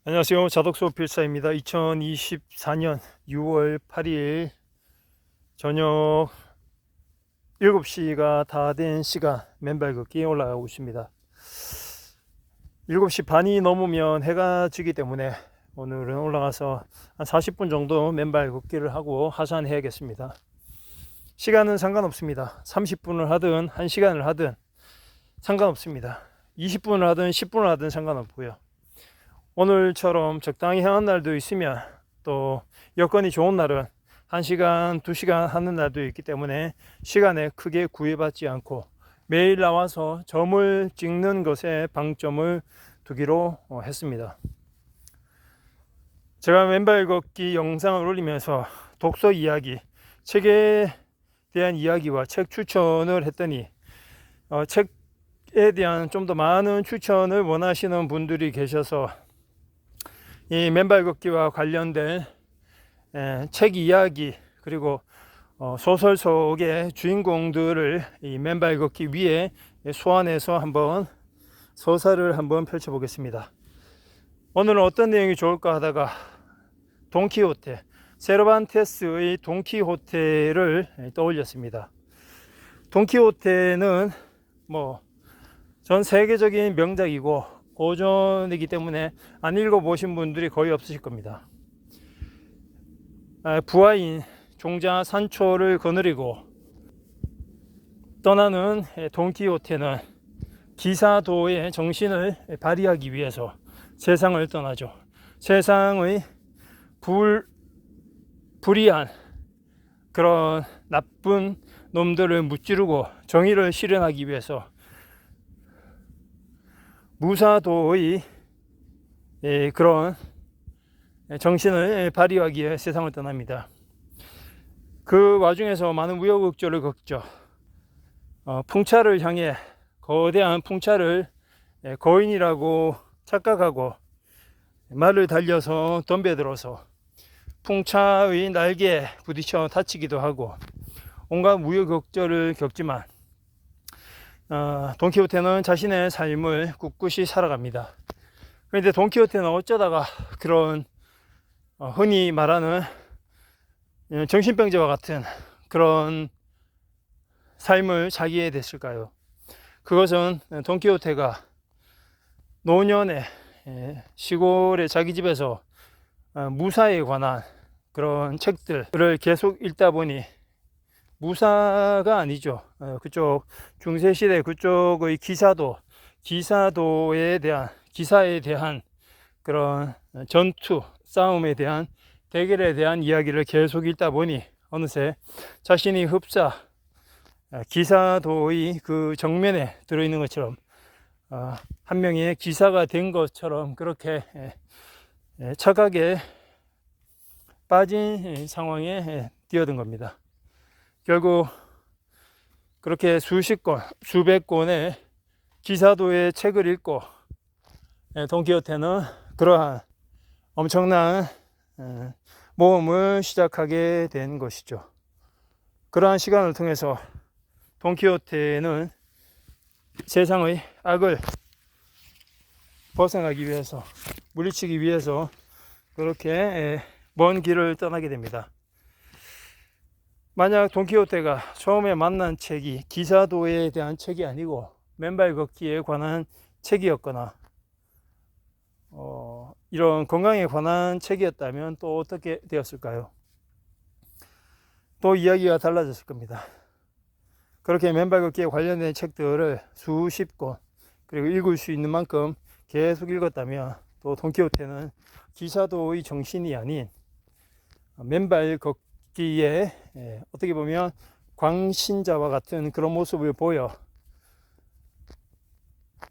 안녕하세요. 자덕수 필사입니다. 2024년 6월 8일 저녁 7시가 다 된 시간 맨발 걷기 올라가고 있습니다. 7시 반이 넘으면 해가 지기 때문에 오늘은 올라가서 한 40분 정도 맨발 걷기를 하고 하산해야겠습니다. 시간은 상관없습니다. 30분을 하든 1시간을 하든 상관없습니다. 20분을 하든 10분을 하든 상관없고요. 오늘처럼 적당히 하는 날도 있으면 또 여건이 좋은 날은 1시간, 2시간 하는 날도 있기 때문에 시간에 크게 구애받지 않고 매일 나와서 점을 찍는 것에 방점을 두기로 했습니다. 제가 맨발 걷기 영상을 올리면서 독서 이야기, 책에 대한 이야기와 책 추천을 했더니 책에 대한 좀 더 많은 추천을 원하시는 분들이 계셔서 이 맨발 걷기와 관련된 책 이야기 그리고 소설 속의 주인공들을 이 맨발 걷기 위에 소환해서 한번 서사를 한번 펼쳐보겠습니다. 오늘은 어떤 내용이 좋을까 하다가 돈키호테, 세르반테스의 돈키호테를 떠올렸습니다. 돈키호테는 전 세계적인 명작이고 고전이기 때문에 안 읽어보신 분들이 거의 없으실 겁니다. 부하인 종자 산초를 거느리고 떠나는 돈키호테는 기사도의 정신을 발휘하기 위해서 세상을 떠나죠. 세상의 불의한 그런 나쁜 놈들을 무찌르고 정의를 실현하기 위해서 무사도의 그런 정신을 발휘하기 위해 세상을 떠납니다. 그 와중에서 많은 우여곡절을 겪죠. 풍차를 향해 거대한 풍차를 거인이라고 착각하고 말을 달려서 덤벼들어서 풍차의 날개에 부딪혀 다치기도 하고 온갖 우여곡절을 겪지만 돈키호테는 자신의 삶을 꿋꿋이 살아갑니다. 그런데 돈키호테는 어쩌다가 그런 흔히 말하는 정신병자와 같은 그런 삶을 사게 됐을까요? 그것은 돈키호테가 노년에 시골의 자기 집에서 무사에 관한 그런 책들을 계속 읽다 보니 무사가 아니죠. 그쪽 중세시대 그쪽의 기사도에 대한 기사에 대한 그런 전투 싸움에 대한 대결에 대한 이야기를 계속 읽다 보니 어느새 자신이 흡사 기사도의 그 정면에 들어있는 것처럼 한 명의 기사가 된 것처럼 그렇게 착각에 빠진 상황에 뛰어든 겁니다. 결국 그렇게 수십 권, 수백 권의 기사도의 책을 읽고 돈키호테는 그러한 엄청난 모험을 시작하게 된 것이죠. 그러한 시간을 통해서 돈키호테는 세상의 악을 벗어나기 위해서, 물리치기 위해서 그렇게 먼 길을 떠나게 됩니다. 만약 돈키호테가 처음에 만난 책이 기사도에 대한 책이 아니고 맨발 걷기에 관한 책이었거나 이런 건강에 관한 책이었다면 또 어떻게 되었을까요? 또 이야기가 달라졌을 겁니다. 그렇게 맨발 걷기에 관련된 책들을 수십 권 그리고 읽을 수 있는 만큼 계속 읽었다면 또 돈키호테는 기사도의 정신이 아닌 맨발 걷기에 어떻게 보면 광신자와 같은 그런 모습을 보여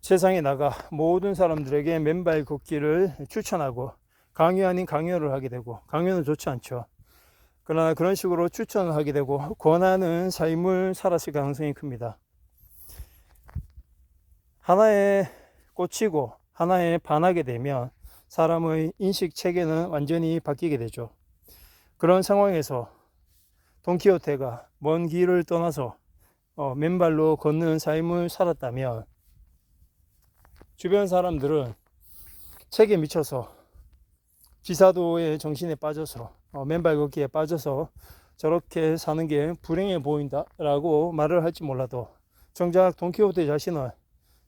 세상에 나가 모든 사람들에게 맨발 걷기를 추천하고 강요 아닌 강요를 하게 되고, 강요는 좋지 않죠. 그러나 그런 식으로 추천을 하게 되고 권하는 삶을 살았을 가능성이 큽니다. 하나에 꽂히고 하나에 반하게 되면 사람의 인식 체계는 완전히 바뀌게 되죠. 그런 상황에서 돈키호테가 먼 길을 떠나서 맨발로 걷는 삶을 살았다면 주변 사람들은 책에 미쳐서 기사도의 정신에 빠져서 맨발 걷기에 빠져서 저렇게 사는 게 불행해 보인다라고 말을 할지 몰라도 정작 돈키호테 자신은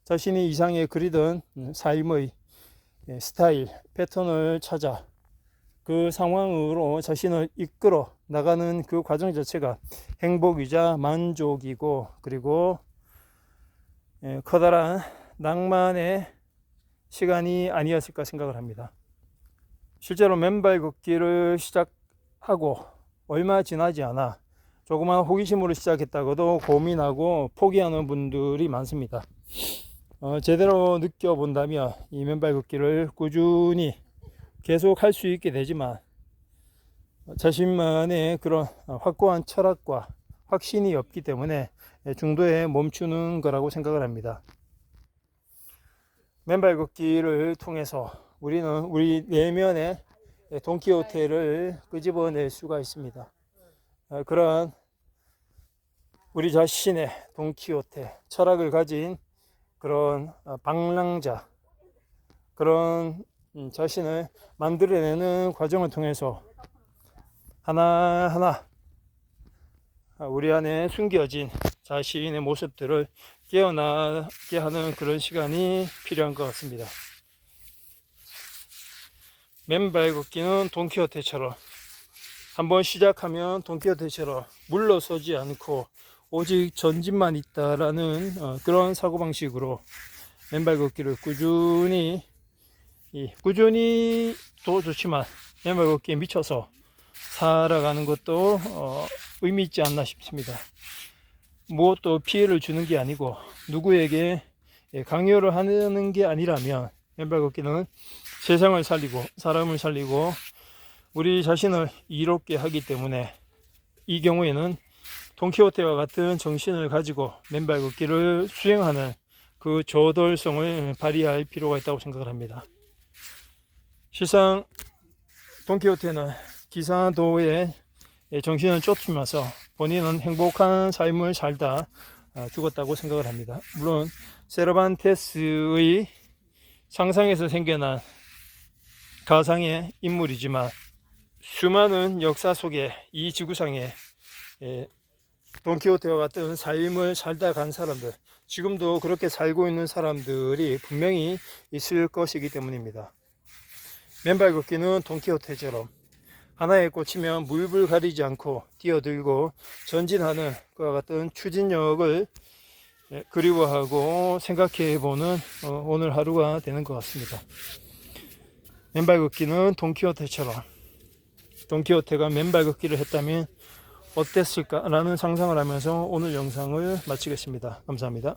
자신이 이상에 그리던 삶의 스타일, 패턴을 찾아 그 상황으로 자신을 이끌어 나가는 그 과정 자체가 행복이자 만족이고, 그리고 커다란 낭만의 시간이 아니었을까 생각을 합니다. 실제로 맨발 걷기를 시작하고 얼마 지나지 않아 조그만 호기심으로 시작했다고도 고민하고 포기하는 분들이 많습니다. 제대로 느껴본다면 이 맨발 걷기를 꾸준히 계속 할 수 있게 되지만 자신만의 그런 확고한 철학과 확신이 없기 때문에 중도에 멈추는 거라고 생각을 합니다. 맨발 걷기를 통해서 우리는 우리 내면의 돈키호테를 끄집어낼 수가 있습니다. 그런 우리 자신의 돈키호테 철학을 가진 그런 방랑자, 그런 자신을 만들어내는 과정을 통해서 하나하나 우리 안에 숨겨진 자신의 모습들을 깨어나게 하는 그런 시간이 필요한 것 같습니다. 맨발 걷기는 돈키호테처럼 한번 시작하면 돈키호테처럼 물러서지 않고 오직 전진만 있다라는 그런 사고방식으로 맨발 걷기를 꾸준히도 좋지만 맨발 걷기에 미쳐서 살아가는 것도 의미 있지 않나 싶습니다. 무엇도 피해를 주는 게 아니고 누구에게 강요를 하는 게 아니라면 맨발 걷기는 세상을 살리고 사람을 살리고 우리 자신을 이롭게 하기 때문에 이 경우에는 돈키호테와 같은 정신을 가지고 맨발 걷기를 수행하는 그 저돌성을 발휘할 필요가 있다고 생각을 합니다. 실상 돈키호테는 기사도의 정신을 쫓으면서 본인은 행복한 삶을 살다 죽었다고 생각을 합니다. 물론 세르반테스의 상상에서 생겨난 가상의 인물이지만 수많은 역사 속에 이 지구상에 돈키호테와 같은 삶을 살다 간 사람들, 지금도 그렇게 살고 있는 사람들이 분명히 있을 것이기 때문입니다. 맨발 걷기는 돈키호테처럼 하나에 꽂히면 물불 가리지 않고 뛰어들고 전진하는 그와 같은 추진력을 그리워하고 생각해보는 오늘 하루가 되는 것 같습니다. 맨발 걷기는 돈키호테처럼 돈키호테가 맨발 걷기를 했다면 어땠을까 라는 상상을 하면서 오늘 영상을 마치겠습니다. 감사합니다.